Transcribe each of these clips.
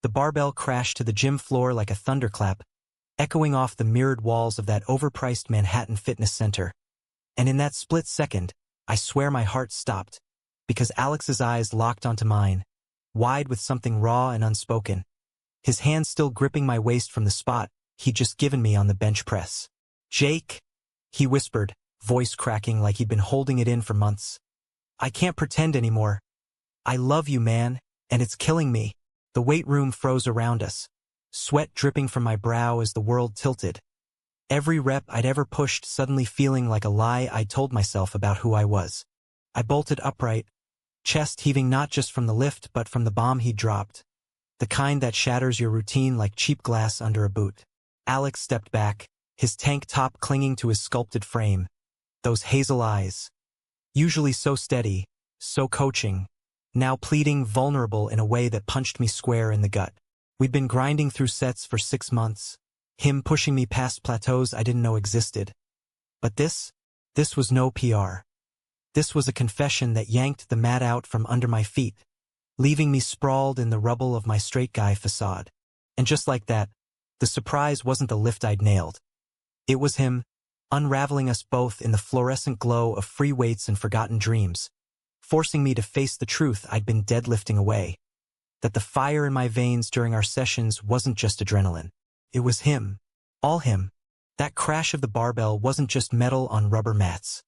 The barbell crashed to the gym floor like a thunderclap, echoing off the mirrored walls of that overpriced Manhattan fitness center. And in that split second, I swear my heart stopped, because Alex's eyes locked onto mine, wide with something raw and unspoken. His hand still gripping my waist from the spot he'd just given me on the bench press. "Jake," he whispered, voice cracking like he'd been holding it in for months. "I can't pretend anymore. I love you, man, and it's killing me." The weight room froze around us, sweat dripping from my brow as the world tilted. Every rep I'd ever pushed suddenly feeling like a lie I'd told myself about who I was. I bolted upright, chest heaving not just from the lift but from the bomb he'd dropped, the kind that shatters your routine like cheap glass under a boot. Alex stepped back, his tank top clinging to his sculpted frame. Those hazel eyes, usually so steady, so coaching, now pleading, vulnerable in a way that punched me square in the gut. We'd been grinding through sets for 6 months, him pushing me past plateaus I didn't know existed. But this was no PR. This was a confession that yanked the mat out from under my feet, leaving me sprawled in the rubble of my straight guy facade. And just like that, the surprise wasn't the lift I'd nailed. It was him, unraveling us both in the fluorescent glow of free weights and forgotten dreams, forcing me to face the truth I'd been deadlifting away. That the fire in my veins during our sessions wasn't just adrenaline. It was him. All him. That crash of the barbell wasn't just metal on rubber mats.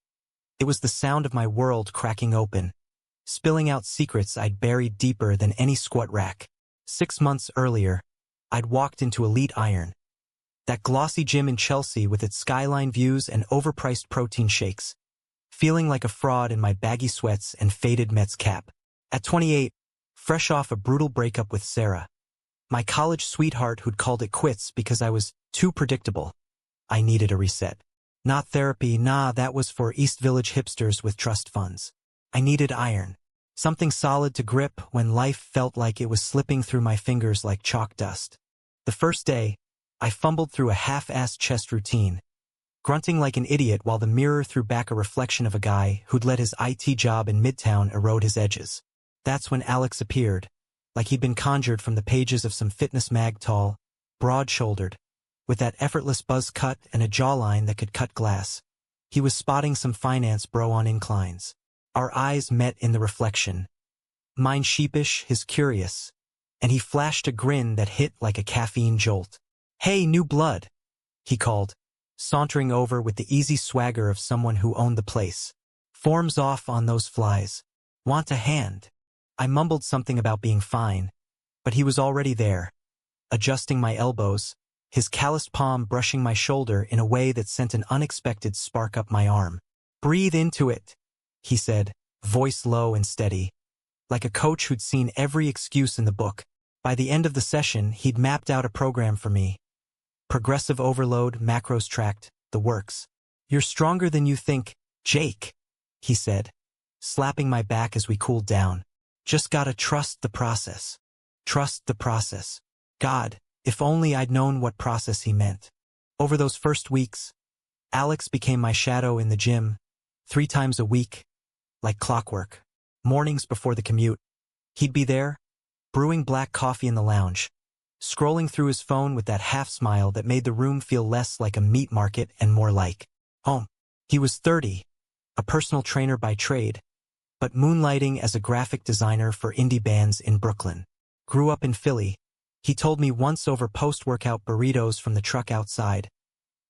It was the sound of my world cracking open, spilling out secrets I'd buried deeper than any squat rack. 6 months earlier, I'd walked into Elite Iron, that glossy gym in Chelsea with its skyline views and overpriced protein shakes, feeling like a fraud in my baggy sweats and faded Mets cap. At 28, fresh off a brutal breakup with Sarah, my college sweetheart who'd called it quits because I was too predictable. I needed a reset. Not therapy, nah, that was for East Village hipsters with trust funds. I needed iron. Something solid to grip when life felt like it was slipping through my fingers like chalk dust. The first day, I fumbled through a half-assed chest routine, grunting like an idiot while the mirror threw back a reflection of a guy who'd let his IT job in Midtown erode his edges. That's when Alex appeared, like he'd been conjured from the pages of some fitness mag, tall, broad-shouldered, with that effortless buzz cut and a jawline that could cut glass. He was spotting some finance bro on inclines. Our eyes met in the reflection. Mine sheepish, his curious, and he flashed a grin that hit like a caffeine jolt. "Hey, new blood," he called, sauntering over with the easy swagger of someone who owned the place. "Form's off on those flies. Want a hand?" I mumbled something about being fine, but he was already there, adjusting my elbows, his calloused palm brushing my shoulder in a way that sent an unexpected spark up my arm. "Breathe into it," he said, voice low and steady, like a coach who'd seen every excuse in the book. By the end of the session, he'd mapped out a program for me. Progressive overload, macros tracked, the works. "You're stronger than you think, Jake," he said, slapping my back as we cooled down. "Just gotta trust the process. Trust the process." God, if only I'd known what process he meant. Over those first weeks, Alex became my shadow in the gym, 3 times a week, like clockwork. Mornings before the commute, he'd be there, brewing black coffee in the lounge, scrolling through his phone with that half-smile that made the room feel less like a meat market and more like home. He was 30, a personal trainer by trade, but moonlighting as a graphic designer for indie bands in Brooklyn. Grew up in Philly, he told me once over post-workout burritos from the truck outside,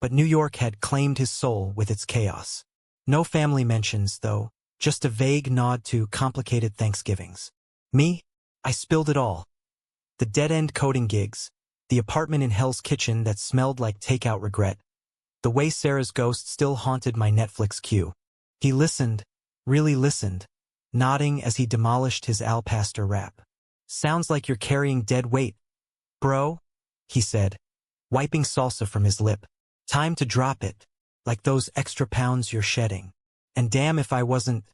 but New York had claimed his soul with its chaos. No family mentions, though, just a vague nod to complicated Thanksgivings. Me? I spilled it all. The dead-end coding gigs, the apartment in Hell's Kitchen that smelled like takeout regret, the way Sarah's ghost still haunted my Netflix queue. He listened, really listened, nodding as he demolished his Al Pastor rap. "Sounds like you're carrying dead weight, bro," he said, wiping salsa from his lip. "Time to drop it, like those extra pounds you're shedding." And damn if I wasn't.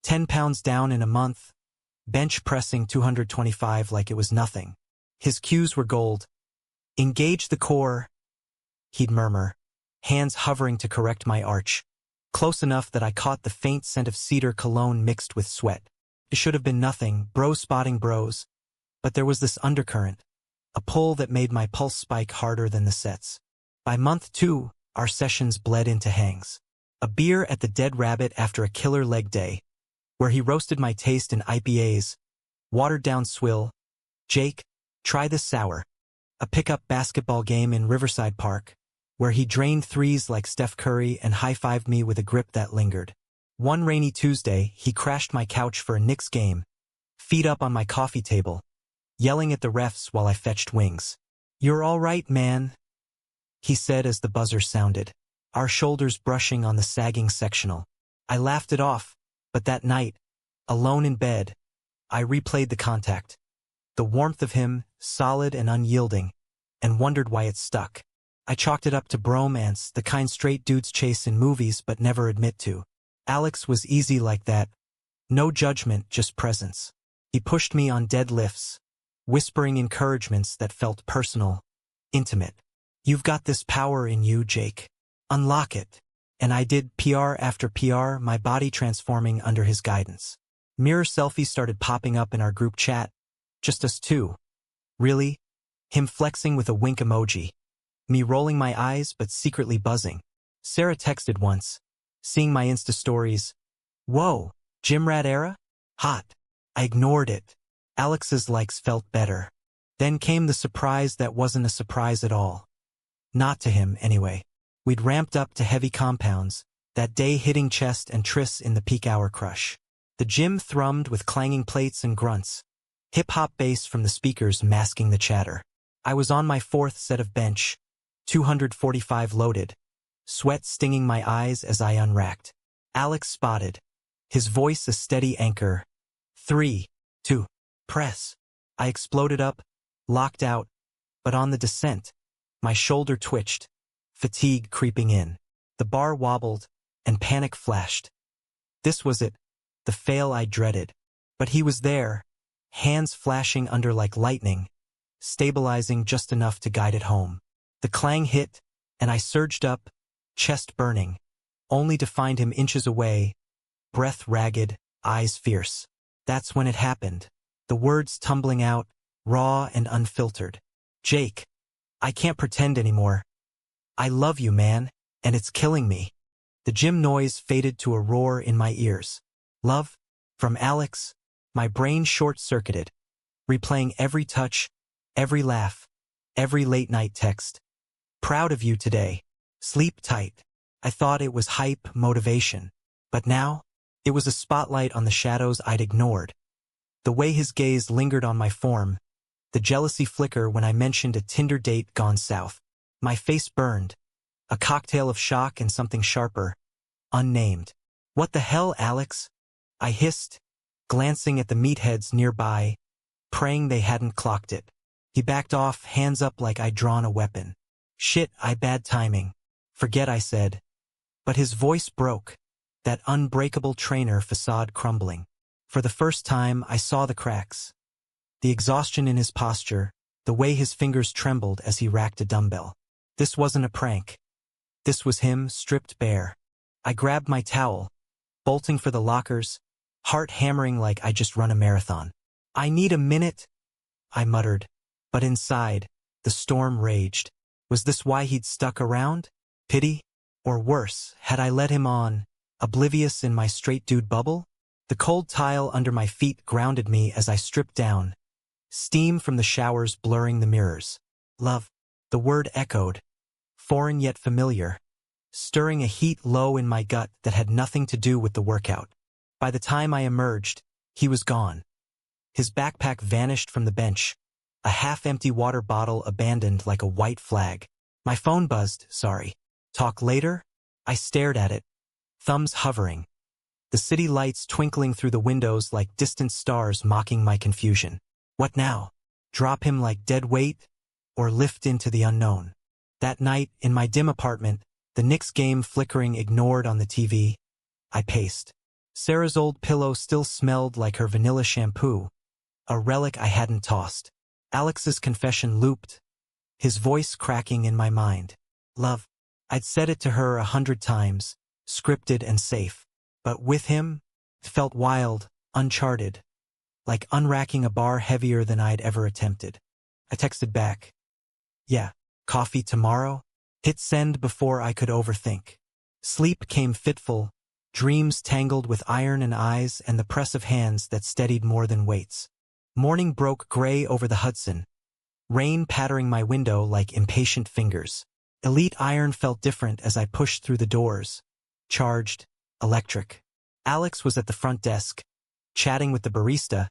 10 pounds down in a month, bench pressing 225 like it was nothing. His cues were gold. "Engage the core," he'd murmur, hands hovering to correct my arch, close enough that I caught the faint scent of cedar cologne mixed with sweat. It should have been nothing, bro spotting bros, but there was this undercurrent, a pull that made my pulse spike harder than the sets. By month 2, our sessions bled into hangs. A beer at the Dead Rabbit after a killer leg day, where he roasted my taste in IPAs, watered-down swill. Jake, try this sour. A pickup basketball game in Riverside Park, where he drained threes like Steph Curry and high-fived me with a grip that lingered. One rainy Tuesday, he crashed my couch for a Knicks game, feet up on my coffee table, yelling at the refs while I fetched wings. "You're all right, man," he said as the buzzer sounded, our shoulders brushing on the sagging sectional. I laughed it off, but that night, alone in bed, I replayed the contact. The warmth of him, solid and unyielding, and wondered why it stuck. I chalked it up to bromance, the kind straight dudes chase in movies but never admit to. Alex was easy like that. No judgment, just presence. He pushed me on deadlifts, whispering encouragements that felt personal, intimate. "You've got this power in you, Jake. Unlock it." And I did, PR after PR, my body transforming under his guidance. Mirror selfies started popping up in our group chat. Just us two. Really? Him flexing with a wink emoji. Me rolling my eyes but secretly buzzing. Sarah texted once, seeing my Insta stories. "Whoa, gym rat era? Hot." I ignored it. Alex's likes felt better. Then came the surprise that wasn't a surprise at all. Not to him, anyway. We'd ramped up to heavy compounds, that day hitting chest and tris in the peak hour crush. The gym thrummed with clanging plates and grunts. Hip-hop bass from the speakers masking the chatter. I was on my 4th set of bench, 245 loaded, sweat stinging my eyes as I unracked. Alex spotted, his voice a steady anchor. 3, 2, press. I exploded up, locked out, but on the descent, my shoulder twitched, fatigue creeping in. The bar wobbled, and panic flashed. This was it, the fail I dreaded. But he was there, hands flashing under like lightning, stabilizing just enough to guide it home. The clang hit, and I surged up, chest burning, only to find him inches away, breath ragged, eyes fierce. That's when it happened. The words tumbling out, raw and unfiltered. "Jake, I can't pretend anymore. I love you, man, and it's killing me." The gym noise faded to a roar in my ears. Love? From Alex? My brain short-circuited, replaying every touch, every laugh, every late-night text. "Proud of you today. Sleep tight." I thought it was hype, motivation. But now, it was a spotlight on the shadows I'd ignored. The way his gaze lingered on my form, the jealousy flicker when I mentioned a Tinder date gone south. My face burned, a cocktail of shock and something sharper, unnamed. "What the hell, Alex?" I hissed, glancing at the meatheads nearby, praying they hadn't clocked it. He backed off, hands up like I'd drawn a weapon. "Shit, bad timing." "Forget," I said. But his voice broke, that unbreakable trainer facade crumbling. For the first time, I saw the cracks. The exhaustion in his posture, the way his fingers trembled as he racked a dumbbell. This wasn't a prank. This was him, stripped bare. I grabbed my towel, bolting for the lockers, heart hammering like I just run a marathon. "I need a minute," I muttered. But inside, the storm raged. Was this why he'd stuck around? Pity? Or worse, had I led him on, oblivious in my straight dude bubble? The cold tile under my feet grounded me as I stripped down, steam from the showers blurring the mirrors. Love. The word echoed, foreign yet familiar, stirring a heat low in my gut that had nothing to do with the workout. By the time I emerged, he was gone. His backpack vanished from the bench, a half-empty water bottle abandoned like a white flag. My phone buzzed. "Sorry. Talk later?" I stared at it, thumbs hovering. The city lights twinkling through the windows like distant stars mocking my confusion. What now? Drop him like dead weight? Or lift into the unknown? That night, in my dim apartment, the Knicks game flickering ignored on the TV, I paced. Sarah's old pillow still smelled like her vanilla shampoo, a relic I hadn't tossed. Alex's confession looped, his voice cracking in my mind. Love. I'd said it to her 100 times, scripted and safe. But with him, it felt wild, uncharted, like unracking a bar heavier than I'd ever attempted. I texted back. Yeah, coffee tomorrow? Hit send before I could overthink. Sleep came fitful, dreams tangled with iron and eyes and the press of hands that steadied more than weights. Morning broke gray over the Hudson, rain pattering my window like impatient fingers. Elite iron felt different as I pushed through the doors. Charged, electric. Alex was at the front desk, chatting with the barista,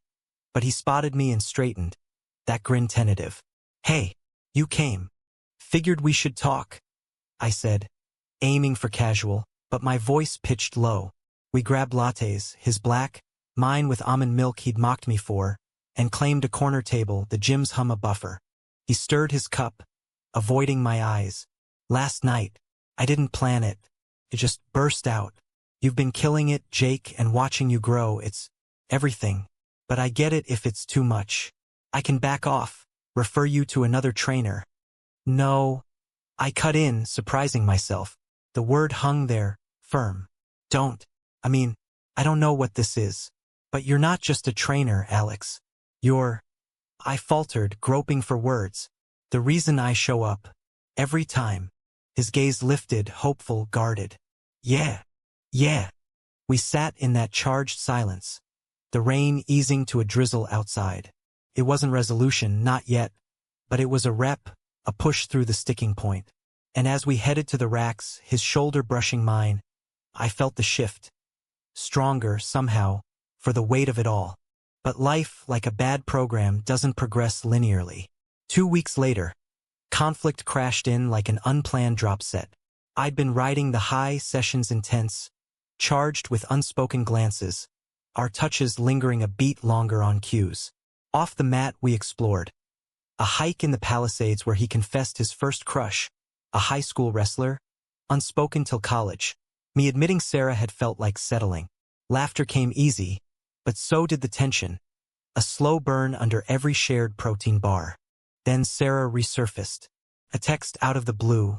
but he spotted me and straightened, that grin tentative. Hey, you came. Figured we should talk, I said, aiming for casual, but my voice pitched low. We grabbed lattes, his black, mine with almond milk he'd mocked me for, and claimed a corner table, the gym's hum a buffer. He stirred his cup, avoiding my eyes. Last night, I didn't plan it. It just burst out. You've been killing it, Jake, and watching you grow, it's everything. But I get it if it's too much. I can back off, refer you to another trainer. No. I cut in, surprising myself. The word hung there, firm. Don't. I don't know what this is. But you're not just a trainer, Alex. You're... I faltered, groping for words. The reason I show up. Every time. His gaze lifted, hopeful, guarded. Yeah. We sat in that charged silence, the rain easing to a drizzle outside. It wasn't resolution, not yet, but it was a rep, a push through the sticking point. And as we headed to the racks, his shoulder brushing mine, I felt the shift. Stronger, somehow, for the weight of it all. But life, like a bad program, doesn't progress linearly. 2 weeks later, conflict crashed in like an unplanned drop set. I'd been riding the high, sessions intense, charged with unspoken glances, our touches lingering a beat longer on cues. Off the mat we explored. A hike in the Palisades where he confessed his first crush, a high school wrestler, unspoken till college. Me admitting Sarah had felt like settling. Laughter came easy, but so did the tension. A slow burn under every shared protein bar. Then Sarah resurfaced. A text out of the blue.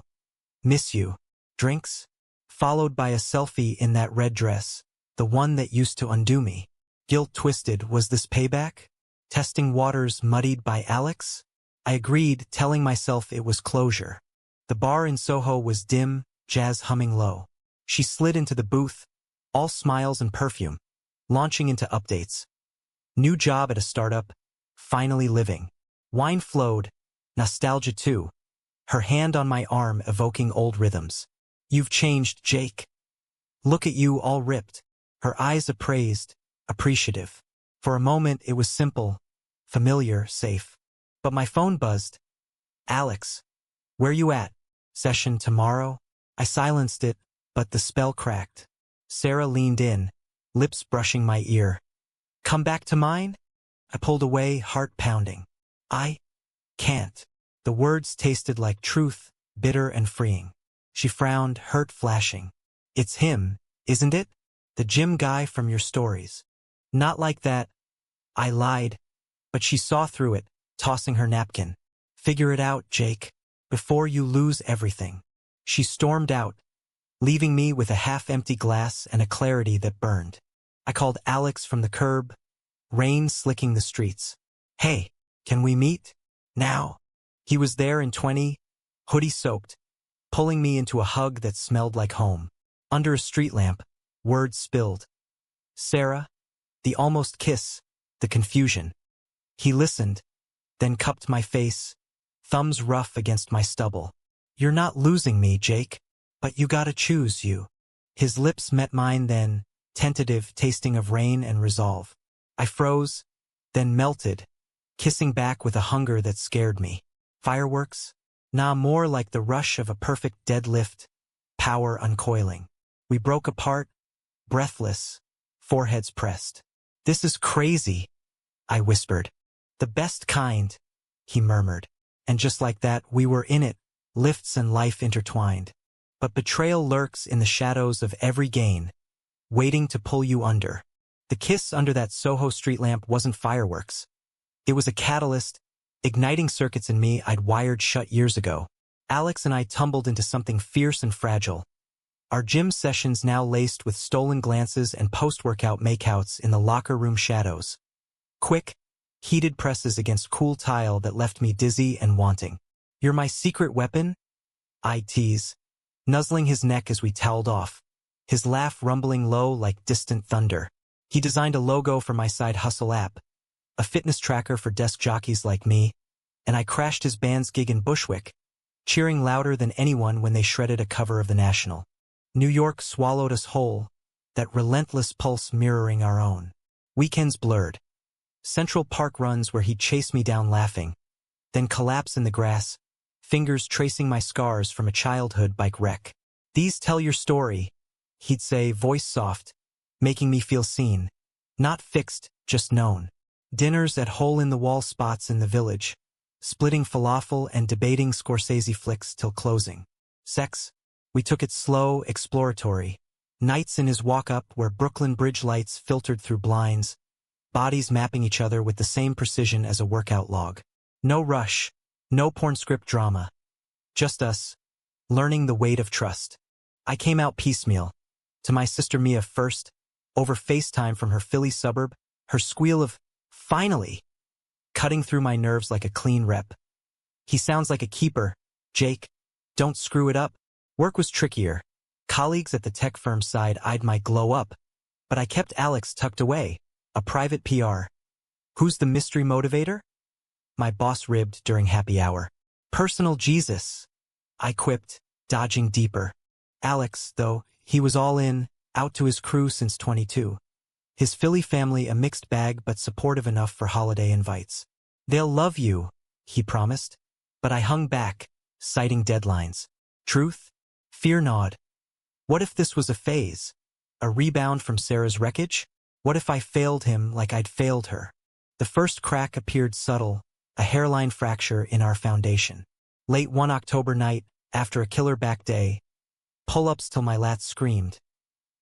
Miss you. Drinks? Followed by a selfie in that red dress, the one that used to undo me. Guilt twisted, was this payback? Testing waters muddied by Alex? I agreed, telling myself it was closure. The bar in Soho was dim, jazz humming low. She slid into the booth, all smiles and perfume, launching into updates. New job at a startup, finally living. Wine flowed, nostalgia too, her hand on my arm evoking old rhythms. You've changed, Jake. Look at you all ripped. Her eyes appraised, appreciative. For a moment it was simple, familiar, safe. But my phone buzzed. Alex, where you at? Session tomorrow? I silenced it, but the spell cracked. Sarah leaned in, lips brushing my ear. Come back to mine? I pulled away, heart pounding. I can't. The words tasted like truth, bitter and freeing. She frowned, hurt flashing. It's him, isn't it? The gym guy from your stories. Not like that. I lied. But she saw through it, tossing her napkin. Figure it out, Jake, before you lose everything. She stormed out, leaving me with a half-empty glass and a clarity that burned. I called Alex from the curb, rain slicking the streets. Hey, can we meet? Now. He was there in 20, hoodie soaked, pulling me into a hug that smelled like home. Under a street lamp, words spilled. Sarah, the almost kiss, the confusion. He listened, then cupped my face, thumbs rough against my stubble. You're not losing me, Jake, but you gotta choose you. His lips met mine then, tentative, tasting of rain and resolve. I froze, then melted, kissing back with a hunger that scared me. Fireworks? Nah, more like the rush of a perfect deadlift, power uncoiling. We broke apart, breathless, foreheads pressed. This is crazy, I whispered. The best kind, he murmured. And just like that, we were in it, lifts and life intertwined. But betrayal lurks in the shadows of every gain, waiting to pull you under. The kiss under that Soho street lamp wasn't fireworks. It was a catalyst, igniting circuits in me I'd wired shut years ago. Alex and I tumbled into something fierce and fragile. Our gym sessions now laced with stolen glances and post-workout makeouts in the locker room shadows. Quick, Heated presses against cool tile that left me dizzy and wanting. "You're my secret weapon?" I tease, nuzzling his neck as we toweled off, his laugh rumbling low like distant thunder. He designed a logo for my side hustle app, a fitness tracker for desk jockeys like me, and I crashed his band's gig in Bushwick, cheering louder than anyone when they shredded a cover of The National. New York swallowed us whole, that relentless pulse mirroring our own. Weekends blurred. Central Park runs where he'd chase me down laughing, then collapse in the grass, fingers tracing my scars from a childhood bike wreck. "These tell your story," he'd say, voice soft, making me feel seen. Not fixed, just known. Dinners at hole-in-the-wall spots in the village, splitting falafel and debating Scorsese flicks till closing. Sex? We took it slow, exploratory. Nights in his walk-up where Brooklyn Bridge lights filtered through blinds, bodies mapping each other with the same precision as a workout log. No rush, no porn script drama. Just us, learning the weight of trust. I came out piecemeal. To my sister Mia first, over FaceTime from her Philly suburb, her squeal of, "Finally!" cutting through my nerves like a clean rep. "He sounds like a keeper, Jake. Don't screw it up." Work was trickier. Colleagues at the tech firm's side eyed my glow up, but I kept Alex tucked away, a private PR. "Who's the mystery motivator?" my boss ribbed during happy hour. "Personal Jesus," I quipped, dodging deeper. Alex, though, he was all in, out to his crew since 22. His Philly family a mixed bag but supportive enough for holiday invites. "They'll love you," he promised, but I hung back, citing deadlines. Truth? Fear gnawed. What if this was a phase? A rebound from Sarah's wreckage? What if I failed him like I'd failed her? The first crack appeared subtle, a hairline fracture in our foundation. Late one October night, after a killer back day, pull-ups till my lats screamed.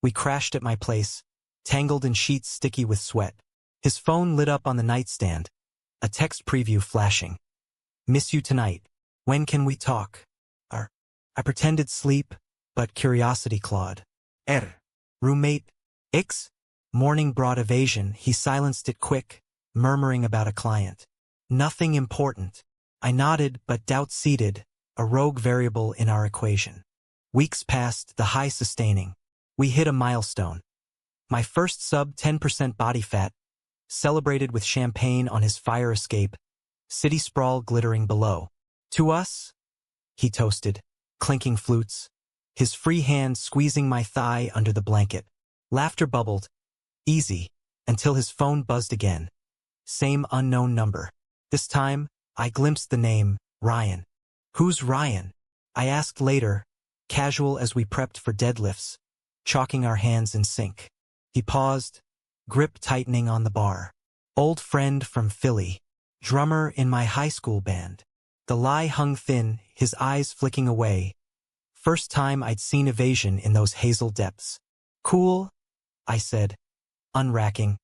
We crashed at my place, tangled in sheets sticky with sweat. His phone lit up on the nightstand, a text preview flashing. "Miss you tonight. When can we talk?" I pretended sleep, but curiosity clawed. Roommate? Ix? Morning brought evasion. He silenced it quick, murmuring about a client. "Nothing important." I nodded, but doubt seated, a rogue variable in our equation. Weeks passed, the high sustaining. We hit a milestone. My first sub 10% body fat, celebrated with champagne on his fire escape, city sprawl glittering below. "To us?" he toasted, clinking flutes, his free hand squeezing my thigh under the blanket. Laughter bubbled. Easy, until his phone buzzed again. Same unknown number. This time, I glimpsed the name, Ryan. "Who's Ryan?" I asked later, casual as we prepped for deadlifts, chalking our hands in sync. He paused, grip tightening on the bar. "Old friend from Philly. Drummer in my high school band." The lie hung thin, his eyes flicking away. First time I'd seen evasion in those hazel depths. "Cool," I said, unracking,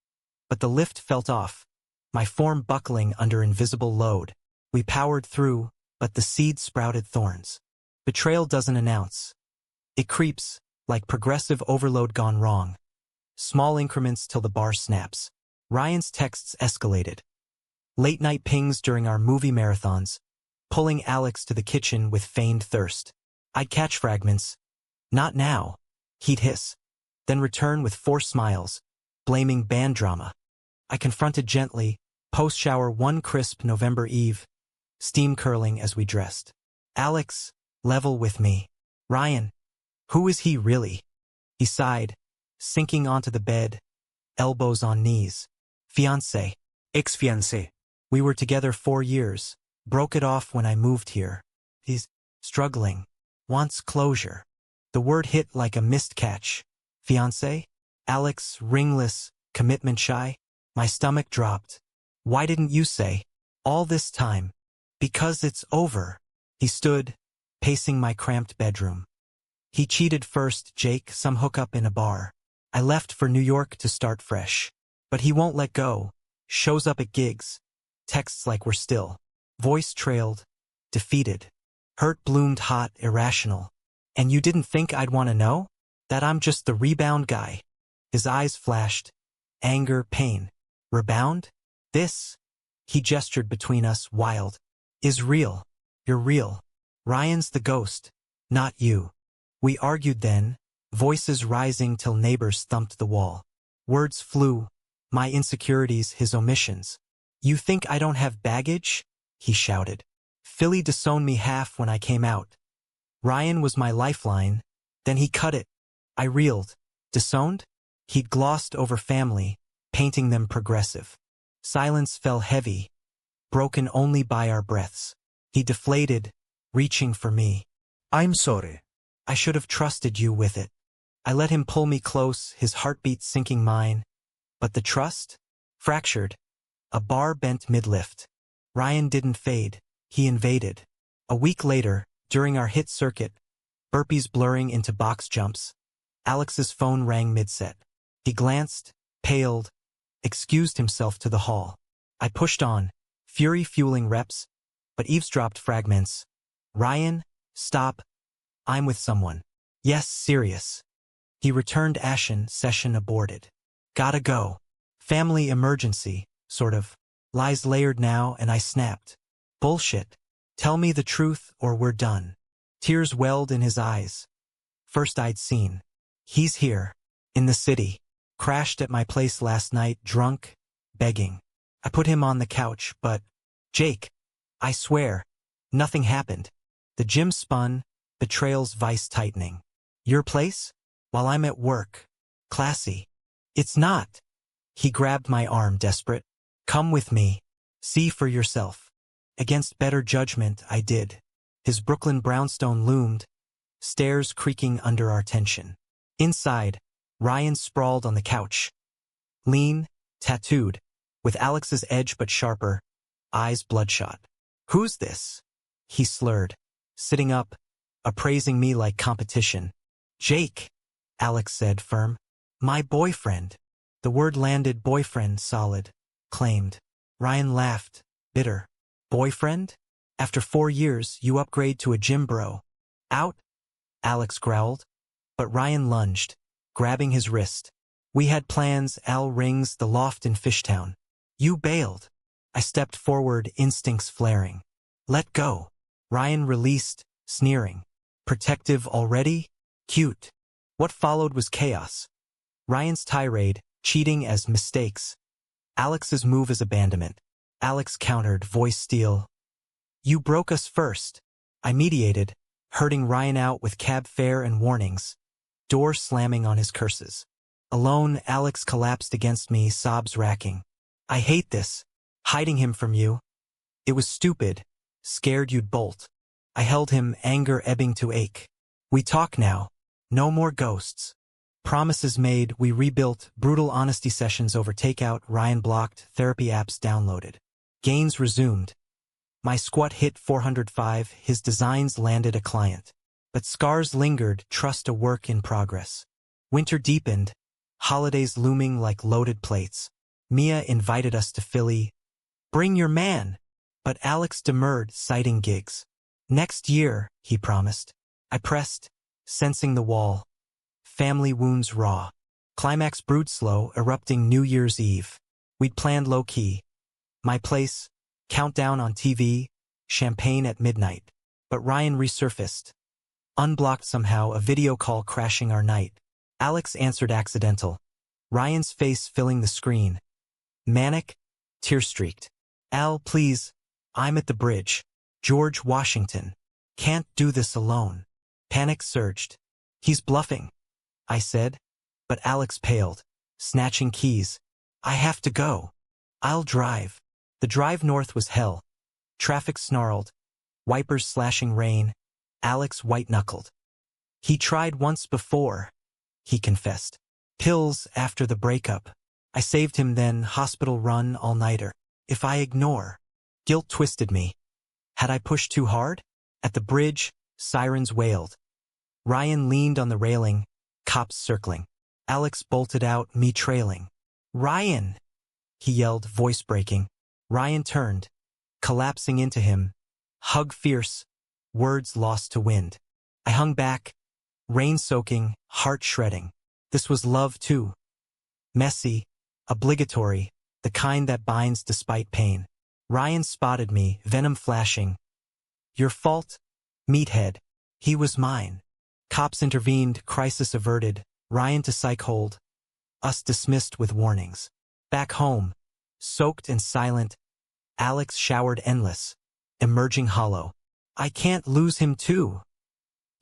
but the lift felt off, my form buckling under invisible load. We powered through, but the seed sprouted thorns. Betrayal doesn't announce. It creeps, like progressive overload gone wrong. Small increments till the bar snaps. Ryan's texts escalated. Late-night pings during our movie marathons, pulling Alex to the kitchen with feigned thirst. I'd catch fragments. "Not now," he'd hiss, then return with 4 smiles, blaming band drama. I confronted gently, post-shower one crisp November eve, steam curling as we dressed. "Alex, level with me. Ryan, who is he really?" He sighed, sinking onto the bed, elbows on knees. "Fiancé. Ex-fiancé. We were together 4 years. Broke it off when I moved here. He's struggling. Wants closure." The word hit like a missed catch. Fiancé? Alex, ringless, commitment shy? My stomach dropped. "Why didn't you say? All this time?" "Because it's over." He stood, pacing my cramped bedroom. "He cheated first, Jake, some hookup in a bar. I left for New York to start fresh. But he won't let go. Shows up at gigs. Texts like we're still." Voice trailed, defeated. Hurt bloomed hot, irrational. "And you didn't think I'd want to know? That I'm just the rebound guy?" His eyes flashed. Anger, pain. "Rebound? This? He gestured between us, wild. Is real. You're real. Ryan's the ghost, not you. We argued then, voices rising till neighbors thumped the wall. Words flew, my insecurities, his omissions. You think I don't have baggage? He shouted. Philly disowned me half when I came out. Ryan was my lifeline, then he cut it. I reeled. Disowned? He'd glossed over family, painting them progressive. Silence fell heavy, broken only by our breaths. He deflated, reaching for me. I'm sorry. I should have trusted you with it. I let him pull me close, his heartbeat sinking mine. But the trust? Fractured. A bar bent mid-lift. Ryan didn't fade. He invaded. A week later, during our hit circuit, burpees blurring into box jumps, Alex's phone rang mid-set. He glanced, paled, excused himself to the hall. I pushed on, fury fueling reps, but eavesdropped fragments. Ryan, stop. I'm with someone. Yes, serious. He returned ashen, session aborted. Gotta go. Family emergency, sort of. Lies layered now, and I snapped. Bullshit. Tell me the truth or we're done. Tears welled in his eyes. First I'd seen. He's here. In the city. Crashed at my place last night, drunk, begging. I put him on the couch, but... Jake. I swear. Nothing happened. The gym spun, betrayal's vice tightening. Your place? While I'm at work. Classy. It's not. He grabbed my arm, desperate. Come with me. See for yourself. Against better judgment, I did. His Brooklyn brownstone loomed, stairs creaking under our tension. Inside, Ryan sprawled on the couch. Lean, tattooed, with Alex's edge but sharper, eyes bloodshot. Who's this? He slurred, sitting up, appraising me like competition. Jake, Alex said, firm. My boyfriend. The word landed, boyfriend, solid. Claimed. Ryan laughed, bitter. Boyfriend? After 4 years, you upgrade to a gym bro. Out? Alex growled. But Ryan lunged, grabbing his wrist. We had plans, Al rings, the loft in Fishtown. You bailed. I stepped forward, instincts flaring. Let go. Ryan released, sneering. Protective already? Cute. What followed was chaos. Ryan's tirade, cheating as mistakes. Alex's move as abandonment. Alex countered, voice steel. You broke us first. I mediated, herding Ryan out with cab fare and warnings. Door slamming on his curses. Alone, Alex collapsed against me, sobs racking. I hate this. Hiding him from you. It was stupid. Scared you'd bolt. I held him, anger ebbing to ache. We talk now. No more ghosts. Promises made, we rebuilt, brutal honesty sessions over takeout, Ryan blocked, therapy apps downloaded. Gains resumed. My squat hit 405, his designs landed a client. But scars lingered, trust a work in progress. Winter deepened, holidays looming like loaded plates. Mia invited us to Philly. Bring your man. But Alex demurred, citing gigs. Next year, he promised. I pressed, sensing the wall. Family wounds raw. Climax brewed slow, erupting New Year's Eve. We'd planned low-key. My place, countdown on TV, champagne at midnight. But Ryan resurfaced. Unblocked somehow, a video call crashing our night. Alex answered accidental. Ryan's face filling the screen. Manic, tear-streaked. Al, please. I'm at the bridge. George Washington. Can't do this alone. Panic surged. He's bluffing, I said. But Alex paled, snatching keys. I have to go. I'll drive. The drive north was hell. Traffic snarled. Wipers slashing rain. Alex white-knuckled. He tried once before, he confessed. Pills after the breakup. I saved him then, hospital run all-nighter. If I ignore, guilt twisted me. Had I pushed too hard? At the bridge, sirens wailed. Ryan leaned on the railing, cops circling. Alex bolted out, me trailing. Ryan! He yelled, voice breaking. Ryan turned, collapsing into him. Hug fierce, words lost to wind. I hung back, rain soaking, heart shredding. This was love too. Messy, obligatory, the kind that binds despite pain. Ryan spotted me, venom flashing. Your fault, meathead. He was mine. Cops intervened, crisis averted. Ryan to psych hold. Us dismissed with warnings. Back home, soaked and silent, Alex showered endless, emerging hollow. I can't lose him too,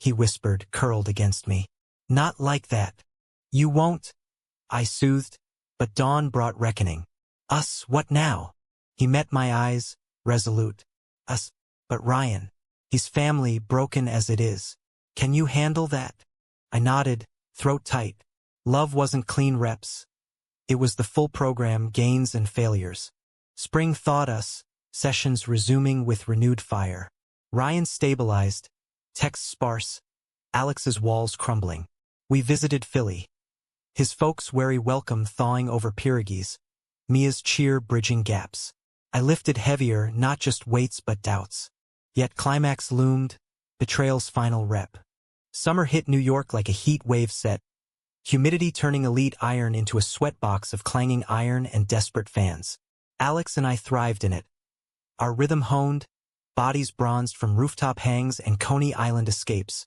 he whispered, curled against me. Not like that. You won't, I soothed, but dawn brought reckoning. Us, what now? He met my eyes, resolute. Us, but Ryan. He's family, broken as it is. Can you handle that? I nodded, throat tight. Love wasn't clean reps. It was the full program, gains and failures. Spring thawed us, sessions resuming with renewed fire. Ryan stabilized, texts sparse, Alex's walls crumbling. We visited Philly. His folks wary welcome thawing over pierogies, Mia's cheer bridging gaps. I lifted heavier, not just weights but doubts. Yet climax loomed, betrayal's final rep. Summer hit New York like a heat wave set, humidity turning elite iron into a sweatbox of clanging iron and desperate fans. Alex and I thrived in it. Our rhythm honed, bodies bronzed from rooftop hangs and Coney Island escapes,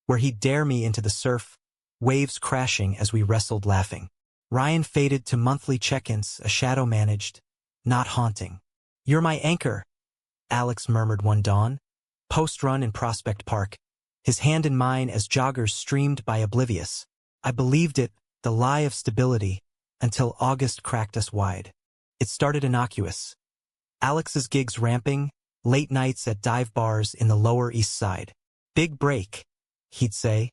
where he'd dare me into the surf, waves crashing as we wrestled laughing. Ryan faded to monthly check-ins, a shadow managed, not haunting. You're my anchor, Alex murmured one dawn, post-run in Prospect Park, his hand in mine as joggers streamed by oblivious. I believed it, the lie of stability, until August cracked us wide. It started innocuous. Alex's gigs ramping, late nights at dive bars in the Lower East Side. Big break, he'd say,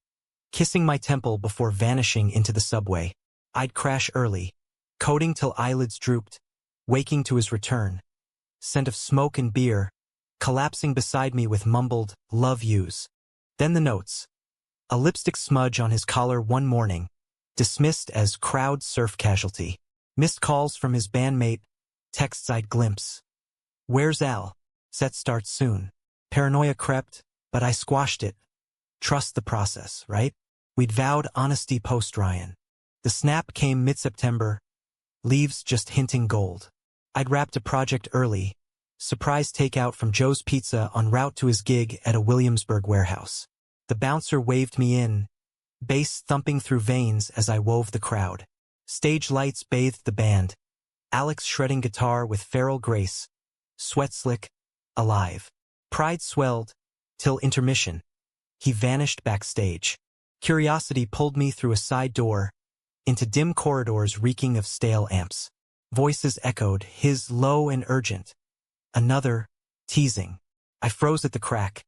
kissing my temple before vanishing into the subway. I'd crash early, coding till eyelids drooped, waking to his return. Scent of smoke and beer, collapsing beside me with mumbled, love yous. Then the notes. A lipstick smudge on his collar one morning, dismissed as crowd surf casualty. Missed calls from his bandmate, texts I'd glimpse. Where's Al? Set starts soon. Paranoia crept, but I squashed it. Trust the process, right? We'd vowed honesty post-Ryan. The snap came mid-September, leaves just hinting gold. I'd wrapped a project early, surprise takeout from Joe's Pizza en route to his gig at a Williamsburg warehouse. The bouncer waved me in, bass thumping through veins as I wove the crowd. Stage lights bathed the band, Alex shredding guitar with feral grace, sweat slick, alive. Pride swelled, till intermission. He vanished backstage. Curiosity pulled me through a side door, into dim corridors reeking of stale amps. Voices echoed, his low and urgent. Another, teasing. I froze at the crack.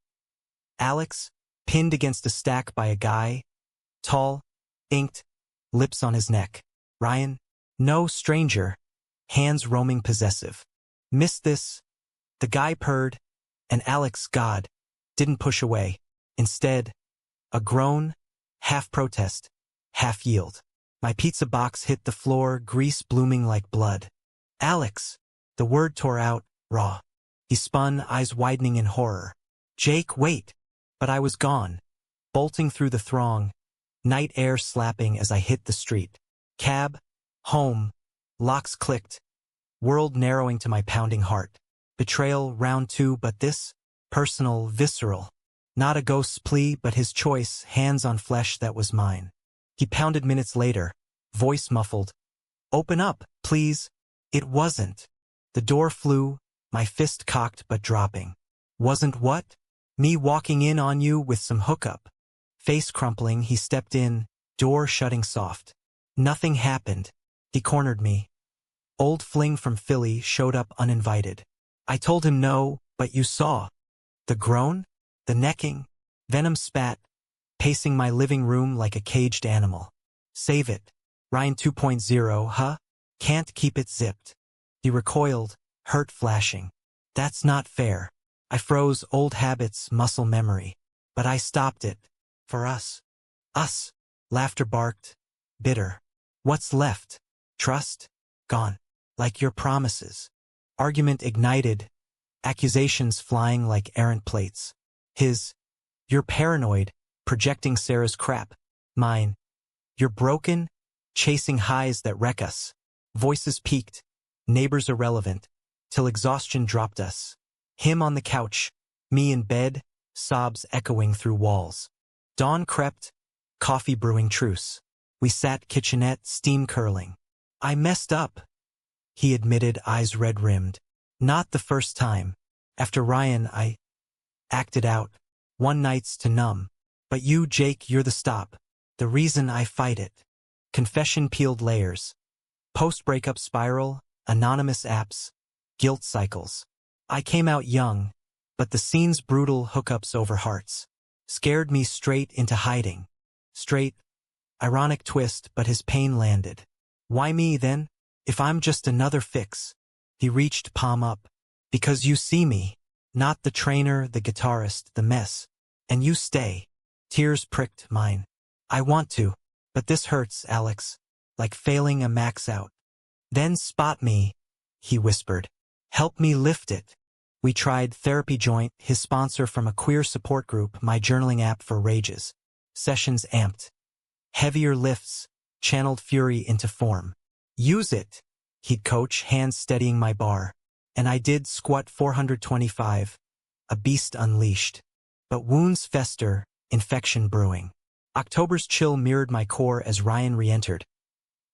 Alex, pinned against a stack by a guy, tall, inked, lips on his neck. Ryan, no stranger, hands roaming possessive. Missed this? The guy purred, and Alex, God, didn't push away. Instead, a groan, half protest, half yield. My pizza box hit the floor, grease blooming like blood. Alex, the word tore out, raw. He spun, eyes widening in horror. Jake, wait. But I was gone, bolting through the throng, night air slapping as I hit the street. Cab, home, locks clicked, world narrowing to my pounding heart. Betrayal, round two, but this, personal, visceral. Not a ghost's plea, but his choice, hands on flesh that was mine. He pounded minutes later, voice muffled. Open up, please. It wasn't. The door flew, my fist cocked but dropping. Wasn't what? Me walking in on you with some hookup. Face crumpling, he stepped in, door shutting soft. Nothing happened. He cornered me. Old fling from Philly showed up uninvited. I told him no, but you saw. The groan? The necking? Venom spat, pacing my living room like a caged animal. Save it. Ryan 2.0, huh? Can't keep it zipped. He recoiled, hurt flashing. That's not fair. I froze, old habits, muscle memory. But I stopped it. For us. Us. Laughter barked. Bitter. What's left? Trust? Gone. Like your promises. Argument ignited. Accusations flying like errant plates. His. You're paranoid, projecting Sarah's crap. Mine. You're broken, chasing highs that wreck us. Voices peaked. Neighbors irrelevant. till exhaustion dropped us. Him on the couch, me in bed, sobs echoing through walls. Dawn crept, coffee brewing truce. We sat kitchenette, steam curling. I messed up, he admitted, eyes red-rimmed. Not the first time. After Ryan, I acted out. One night's to numb. But you, Jake, you're the stop. The reason I fight it. Confession peeled layers. Post-breakup spiral, anonymous apps, guilt cycles. I came out young, but the scene's brutal hookups over hearts scared me straight into hiding. Straight, ironic twist, but his pain landed. Why me, then? If I'm just another fix. He reached palm up. Because you see me. Not the trainer, the guitarist, the mess. And you stay. Tears pricked mine. I want to. But this hurts, Alex. Like failing a max out. Then spot me, he whispered. Help me lift it. We tried Therapy Joint, his sponsor from a queer support group, my journaling app for rages. Sessions amped. Heavier lifts, channeled fury into form. Use it, he'd coach, hands steadying my bar. And I did squat 425, a beast unleashed. But wounds fester, infection brewing. October's chill mirrored my core as Ryan re-entered.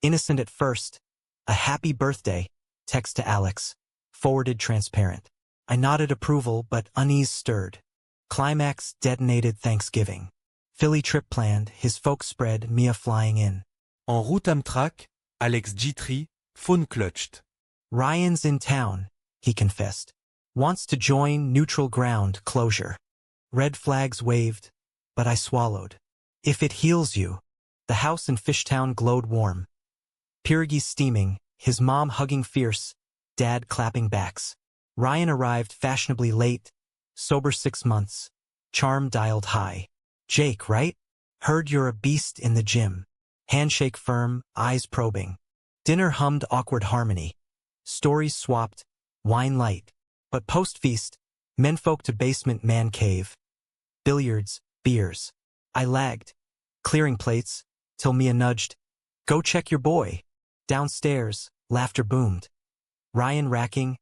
Innocent at first, a happy birthday, text to Alex, forwarded transparent. I nodded approval, but unease stirred. Climax detonated Thanksgiving. Philly trip planned, his folks spread, Mia flying in. En route Amtrak, Alex Gaystory, phone clutched. Ryan's in town, he confessed. Wants to join, neutral ground, closure. Red flags waved, but I swallowed. If it heals you. The house in Fishtown glowed warm. Pierogies steaming, his mom hugging fierce, dad clapping backs. Ryan arrived fashionably late, sober 6 months, charm dialed high. Jake, right? Heard you're a beast in the gym. Handshake firm, eyes probing. Dinner hummed awkward harmony. Stories swapped, wine light. But post-feast, menfolk to basement man cave. Billiards, beers. I lagged, clearing plates, till Mia nudged. Go check your boy. Downstairs, laughter boomed. Ryan racking,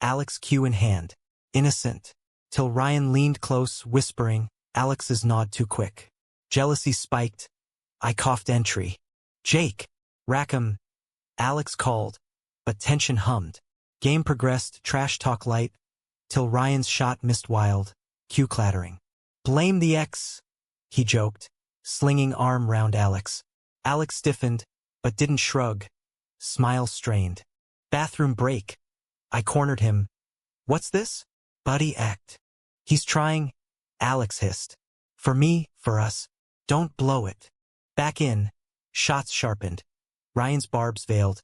Alex cue in hand. Innocent. Till Ryan leaned close, whispering, Alex's nod too quick. Jealousy spiked. I coughed entry. Jake. Rackham. Alex called, but tension hummed. Game progressed, trash talk light, till Ryan's shot missed wild, cue clattering. Blame the ex, he joked, slinging arm round Alex. Alex stiffened, but didn't shrug. Smile strained. Bathroom break. I cornered him. What's this? Buddy act. He's trying, Alex hissed. For me, for us. Don't blow it. Back in. Shots sharpened. Ryan's barbs veiled.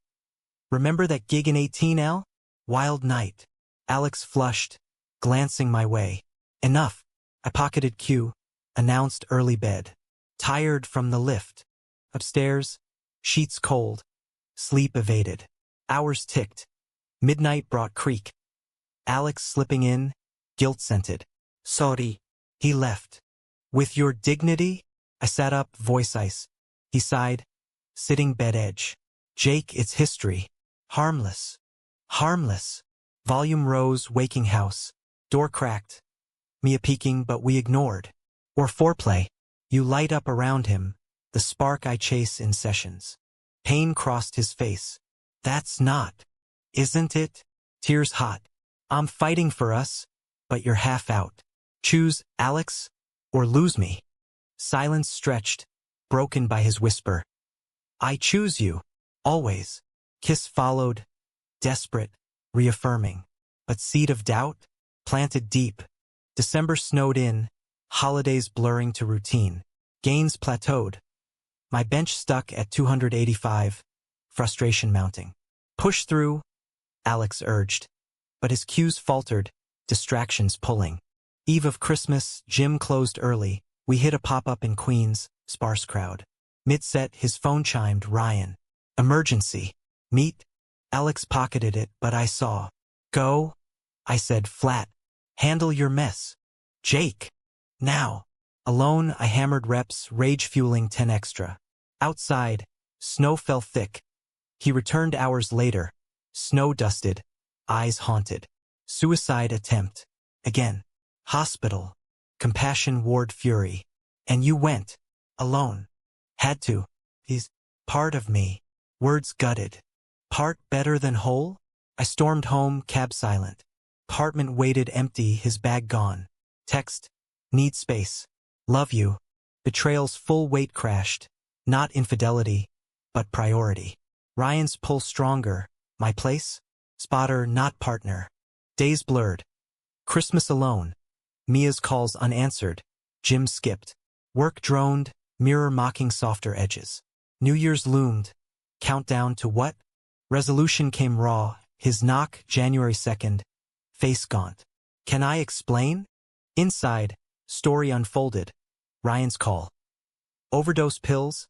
Remember that gig in 18L? Wild night. Alex flushed, glancing my way. Enough. I pocketed cue, announced early bed. Tired from the lift. Upstairs, sheets cold. Sleep evaded. Hours ticked. Midnight brought creak. Alex slipping in, guilt-scented. Sorry. He left. With your dignity? I sat up, voice ice. He sighed, sitting bed edge. Jake, it's history. Harmless. Harmless. Volume rose, waking house. Door cracked. Mia peeking, but we ignored. Or foreplay. You light up around him, the spark I chase in sessions. Pain crossed his face. That's not. Isn't it? Tears hot. I'm fighting for us, but you're half out. Choose, Alex, or lose me. Silence stretched, broken by his whisper. I choose you. Always. Kiss followed, desperate, reaffirming. But seed of doubt? Planted deep. December snowed in, holidays blurring to routine. Gains plateaued. My bench stuck at 285, frustration mounting. Push through, Alex urged. But his cues faltered, distractions pulling. Eve of Christmas, gym closed early. We hit a pop-up in Queens, sparse crowd. Mid-set, his phone chimed, Ryan. Emergency. Meet. Alex pocketed it, but I saw. Go. I said flat. Handle your mess. Jake. Now. Alone, I hammered reps, rage fueling 10 extra. Outside, snow fell thick. He returned hours later. Snow dusted. eyes haunted. Suicide attempt. Again. Hospital. Compassion ward fury. And you went. Alone. Had to. He's part of me. Words gutted. Part better than whole? I stormed home, cab silent. Apartment waited empty, his bag gone. Text. Need space. Love you. Betrayal's full weight crashed. Not infidelity, but priority. Ryan's pull stronger. My place? Spotter, not partner. Days blurred. Christmas alone. Mia's calls unanswered. Jim skipped. Work droned, mirror mocking softer edges. New Year's loomed. Countdown to what? Resolution came raw. His knock, January 2nd. Face gaunt. Can I explain? Inside, story unfolded. Ryan's call. Overdose pills.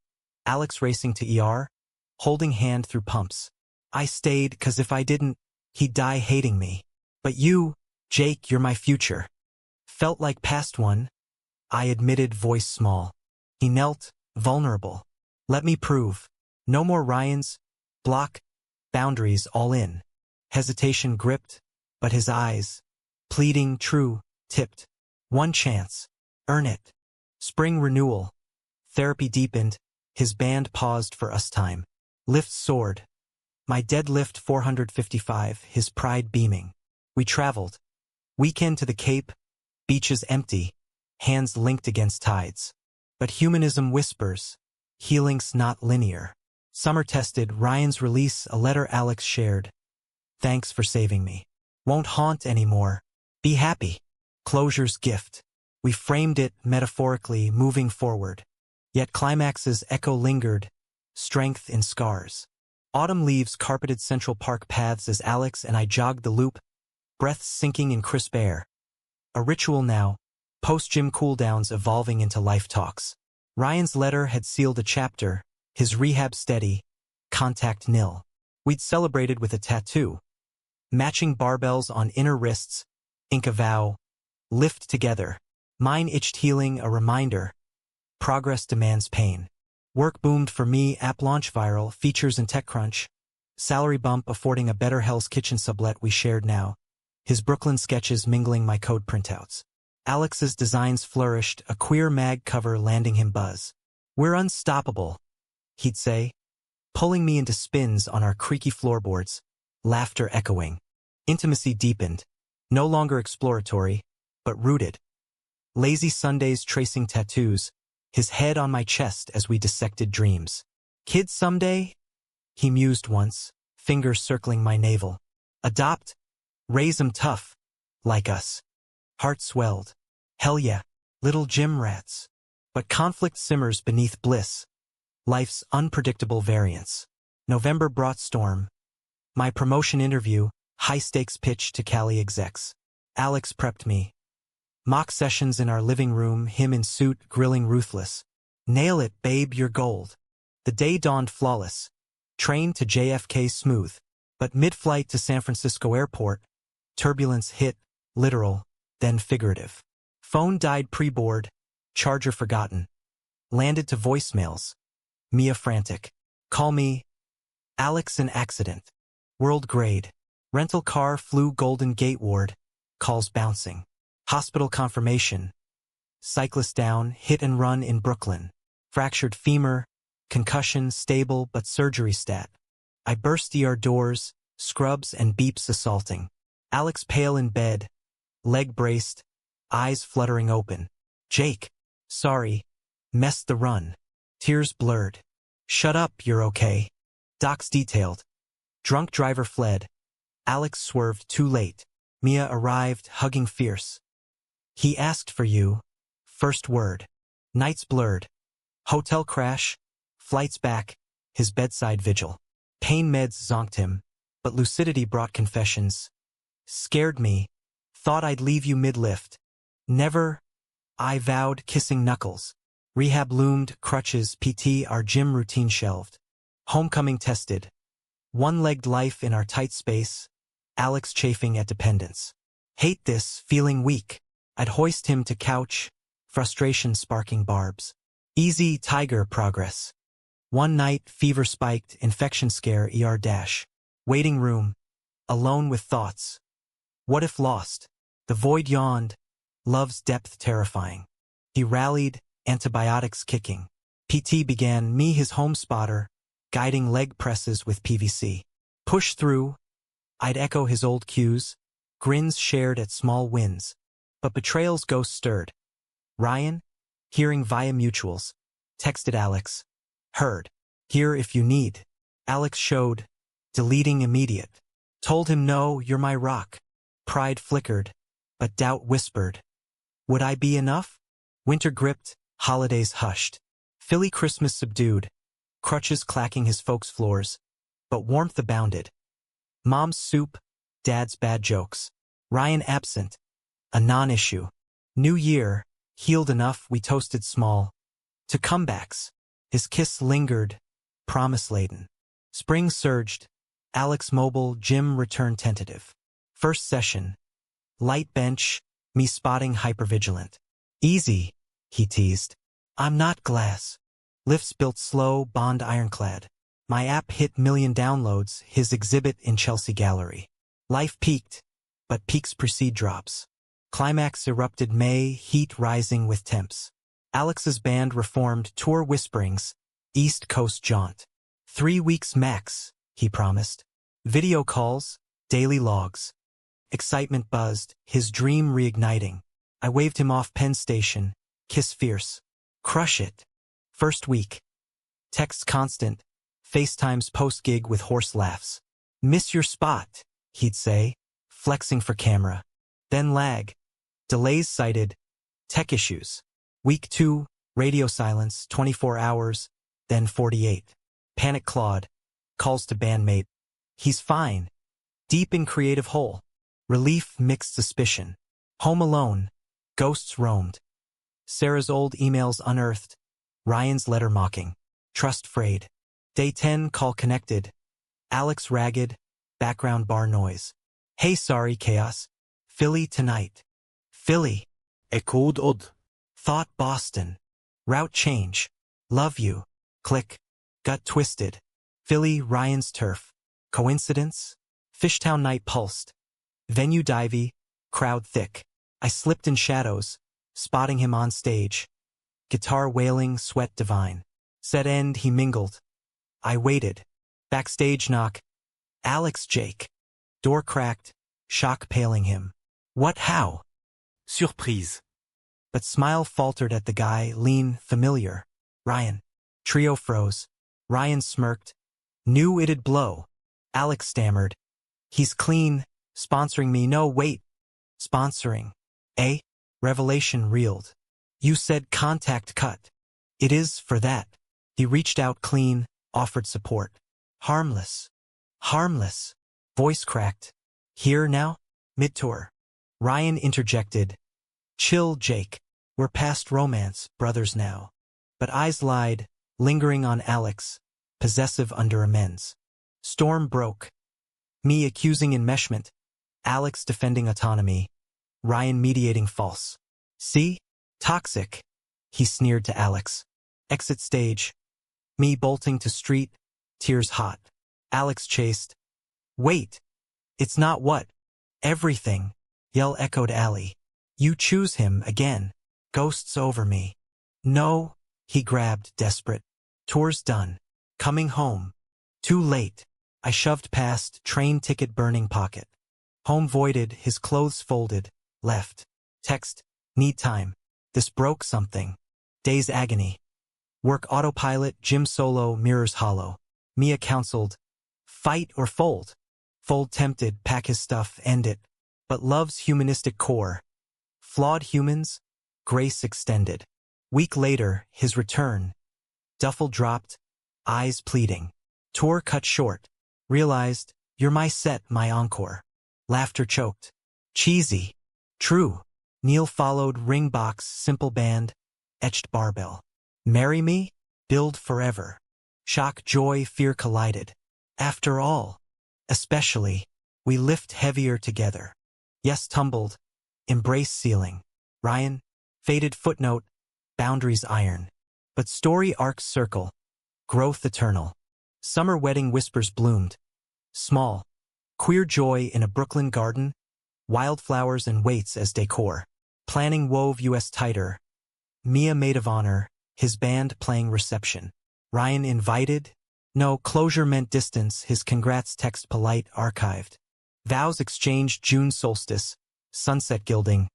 Alex racing to ER. Holding hand through pumps. I stayed, 'cause if I didn't, he'd die hating me. But you, Jake, you're my future. Felt like past one. I admitted, voice small. He knelt, vulnerable. Let me prove. No more Ryans. Block. Boundaries all in. Hesitation gripped, but his eyes, pleading true, tipped. One chance. Earn it. Spring renewal. Therapy deepened. His band paused for us time. Lift soared. My deadlift 455, his pride beaming. We traveled. Weekend to the Cape. Beaches empty. Hands linked against tides. But humanism whispers. Healing's not linear. Summer tested. Ryan's release, a letter Alex shared. Thanks for saving me. Won't haunt anymore. Be happy. Closure's gift. We framed it metaphorically, moving forward. Yet climax's echo lingered. Strength in scars. Autumn leaves carpeted Central Park paths as Alex and I jogged the loop, breaths sinking in crisp air. A ritual now, post-gym cooldowns evolving into life talks. Ryan's letter had sealed a chapter, his rehab steady, contact nil. We'd celebrated with a tattoo. Matching barbells on inner wrists, ink a vow, lift together. Mine itched healing, a reminder. Progress demands pain. Work boomed for me, app launch viral, features and TechCrunch. Salary bump affording a better Hell's Kitchen sublet we shared now. His Brooklyn sketches mingling my code printouts. Alex's designs flourished, a queer mag cover landing him buzz. We're unstoppable, he'd say, pulling me into spins on our creaky floorboards, laughter echoing. Intimacy deepened, no longer exploratory, but rooted. Lazy Sundays tracing tattoos, his head on my chest as we dissected dreams. Kids someday? He mused once, fingers circling my navel. Adopt? Raise 'em tough, like us. Heart swelled. Hell yeah, little gym rats. But conflict simmers beneath bliss. Life's unpredictable variance. November brought storm. My promotion interview, high-stakes pitch to Cali execs. Alex prepped me. Mock sessions in our living room, him in suit, grilling ruthless. Nail it, babe, you're gold. The day dawned flawless. Train to JFK smooth. But mid-flight to San Francisco airport, turbulence hit, literal, then figurative. Phone died pre-board, charger forgotten. Landed to voicemails. Mia frantic. Call me. Alex in accident. World grade. Rental car flew Golden Gate Ward. Calls bouncing. Hospital confirmation. Cyclist down, hit and run in Brooklyn. Fractured femur. Concussion stable but surgery stat. I burst ER doors, scrubs and beeps assaulting. Alex pale in bed. Leg braced. Eyes fluttering open. Jake. Sorry. Messed the run. Tears blurred. Shut up, you're okay. Docs detailed. Drunk driver fled. Alex swerved too late. Mia arrived, hugging fierce. He asked for you. First word. Nights blurred. Hotel crash. Flights back. His bedside vigil. Pain meds zonked him, but lucidity brought confessions. Scared me. Thought I'd leave you mid-lift. Never. I vowed, kissing knuckles. Rehab loomed, crutches, PT, our gym routine shelved. Homecoming tested. One-legged life in our tight space. Alex chafing at dependence. Hate this, feeling weak. I'd hoist him to couch, frustration sparking barbs. Easy tiger progress. One night, fever spiked, infection scare ER dash. Waiting room. alone with thoughts. What if lost? The void yawned, love's depth terrifying. He rallied, antibiotics kicking. PT began, me his home spotter, guiding leg presses with PVC. Push through, I'd echo his old cues, grins shared at small wins. But betrayal's ghost stirred. Ryan, hearing via mutuals, texted Alex. Heard. Here if you need. Alex showed, deleting immediate. Told him no, you're my rock. Pride flickered, but doubt whispered. Would I be enough? Winter gripped, holidays hushed. Philly Christmas subdued, crutches clacking his folks' floors. But warmth abounded. Mom's soup, dad's bad jokes. Ryan absent, a non-issue. New Year, healed enough we toasted small. To comebacks, his kiss lingered, promise-laden. Spring surged, Alex mobile, Jim returned tentative. First session, light bench, me spotting hypervigilant. Easy, he teased. I'm not glass. Lifts built slow, bond ironclad. My app hit million downloads, his exhibit in Chelsea Gallery. Life peaked, but peaks precede drops. Climax erupted May, heat rising with temps. Alex's band reformed, tour whisperings, East Coast jaunt. 3 weeks max, he promised. Video calls, daily logs. Excitement buzzed, his dream reigniting. I waved him off Penn Station, kiss fierce. Crush it. First week. Texts constant, FaceTimes post-gig with horse laughs. Miss your spot, he'd say, flexing for camera. Then lag. Delays cited. Tech issues. Week 2, radio silence, 24 hours, then 48. Panic clawed. Calls to bandmate. He's fine. Deep in creative hole. Relief mixed suspicion. Home alone. Ghosts roamed. Sarah's old emails unearthed. Ryan's letter mocking. Trust frayed. Day 10, call connected. Alex ragged. Background bar noise. Hey sorry chaos. Philly tonight. Philly. Echoed odd. Thought Boston. Route change. Love you. Click. Gut twisted. Philly, Ryan's turf. Coincidence? Fishtown night pulsed. Venue divey. Crowd thick. I slipped in shadows, spotting him on stage. Guitar wailing, sweat divine. Set end, he mingled. I waited. Backstage knock. Alex Jake. Door cracked, shock paling him. What how? Surprise. But smile faltered at the guy, lean, familiar. Ryan. Trio froze. Ryan smirked. Knew it'd blow. Alex stammered. He's clean, sponsoring me. No, wait. Sponsoring. Eh? Revelation reeled. You said contact cut. It is for that. He reached out clean, offered support. Harmless. Harmless. Voice cracked. Here now? Mid-tour. Ryan interjected. Chill, Jake. We're past romance, brothers now. But eyes lied, lingering on Alex, possessive under amends. Storm broke. Me accusing enmeshment. Alex defending autonomy. Ryan mediating false. See? Toxic. He sneered to Alex. Exit stage. Me bolting to street, tears hot. Alex chased. Wait. It's not what? Everything. Yell echoed Allie. You choose him again. Ghosts over me. No, he grabbed, desperate. Tour's done. Coming home. Too late. I shoved past, train ticket burning pocket. Home voided, his clothes folded, left. Text, need time. This broke something. Day's agony. Work autopilot, gym solo, mirrors hollow. Mia counseled, fight or fold. Fold tempted, pack his stuff, end it. But love's humanistic core. Flawed humans, grace extended. Week later, his return. Duffel dropped, eyes pleading. Tour cut short. Realized, you're my set, my encore. Laughter choked. Cheesy. True. Neil followed, ring box, simple band, etched barbell. Marry me? Build forever. Shock, joy, fear collided. After all. Especially. We lift heavier together. Yes tumbled. Embrace ceiling. Ryan. Faded footnote. Boundaries iron. But story arcs circle. Growth eternal. Summer wedding whispers bloomed. Small. Queer joy in a Brooklyn garden, wildflowers and weights as decor. Planning wove us tighter. Mia maid of honor, his band playing reception. Ryan invited? No, closure meant distance, his congrats text polite archived. Vows exchanged June solstice, sunset gilding.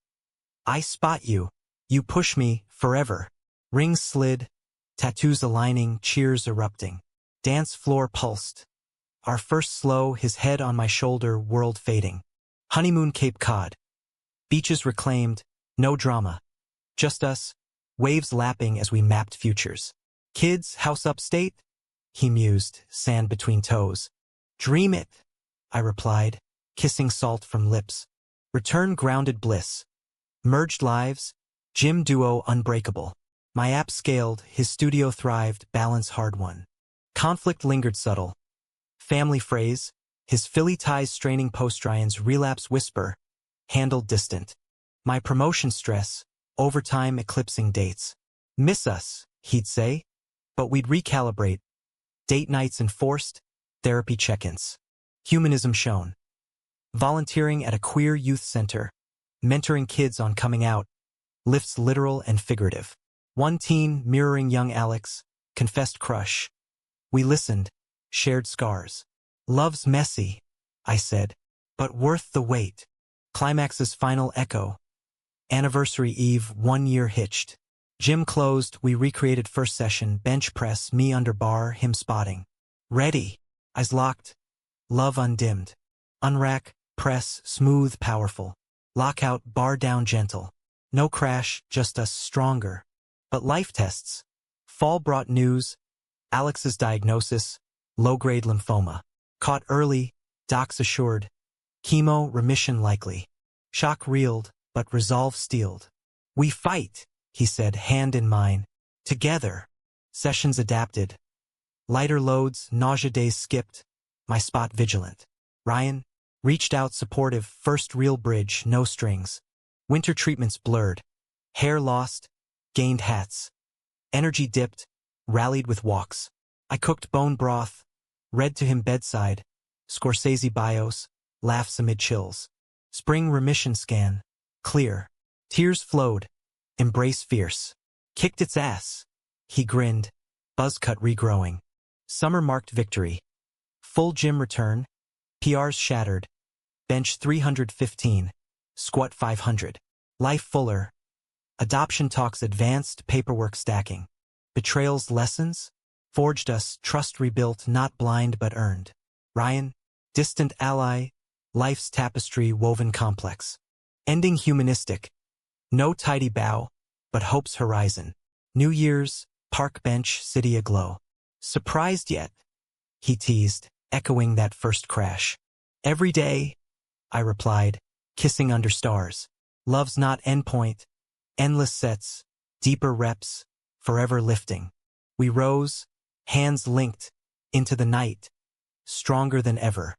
I spot you. You push me, forever. Rings slid, tattoos aligning, cheers erupting. Dance floor pulsed. Our first slow, his head on my shoulder, world fading. Honeymoon Cape Cod. Beaches reclaimed, no drama. Just us, waves lapping as we mapped futures. Kids, house upstate? He mused, sand between toes. Dream it, I replied, kissing salt from lips. Return grounded bliss. Merged lives, gym duo unbreakable. My app scaled, his studio thrived, balance hard won. Conflict lingered subtle. Family phrase, his Philly ties straining post-Ryan's relapse whisper, handled distant. My promotion stress, overtime eclipsing dates. Miss us, he'd say, but we'd recalibrate. Date nights enforced, therapy check-ins. Humanism shown. Volunteering at a queer youth center, mentoring kids on coming out, lifts literal and figurative. One teen mirroring young Alex, confessed crush. We listened, shared scars. Love's messy, I said, but worth the wait. Climax's final echo. Anniversary eve, 1 year hitched. Gym closed, we recreated first session, bench press, me under bar, him spotting. Ready, eyes locked, love undimmed. Unrack, press, smooth, powerful. Lockout, bar down gentle. No crash, just us stronger. But life tests. Fall brought news. Alex's diagnosis, low-grade lymphoma. Caught early, docs assured. Chemo, remission likely. Shock reeled, but resolve steeled. We fight, he said, hand in mine. Together. Sessions adapted. Lighter loads, nausea days skipped. My spot vigilant. Ryan reached out supportive, first real bridge, no strings. Winter treatments blurred. Hair lost, gained hats. Energy dipped, rallied with walks. I cooked bone broth, read to him bedside. Scorsese bios, laughs amid chills. Spring remission scan, clear. Tears flowed, embrace fierce. Kicked its ass. He grinned, buzz cut regrowing. Summer marked victory. Full gym return, PRs shattered. Bench 315, squat 500. Life fuller. Adoption talks advanced, paperwork stacking. Betrayal's lessons? Forged us, trust rebuilt, not blind but earned. Ryan, distant ally, life's tapestry woven complex. Ending humanistic. No tidy bow, but hope's horizon. New Year's, park bench, city aglow. Surprised yet? He teased, echoing that first crash. Every day, I replied, kissing under stars. Love's not endpoint. Endless sets, deeper reps, forever lifting. We rose, hands linked, into the night, stronger than ever.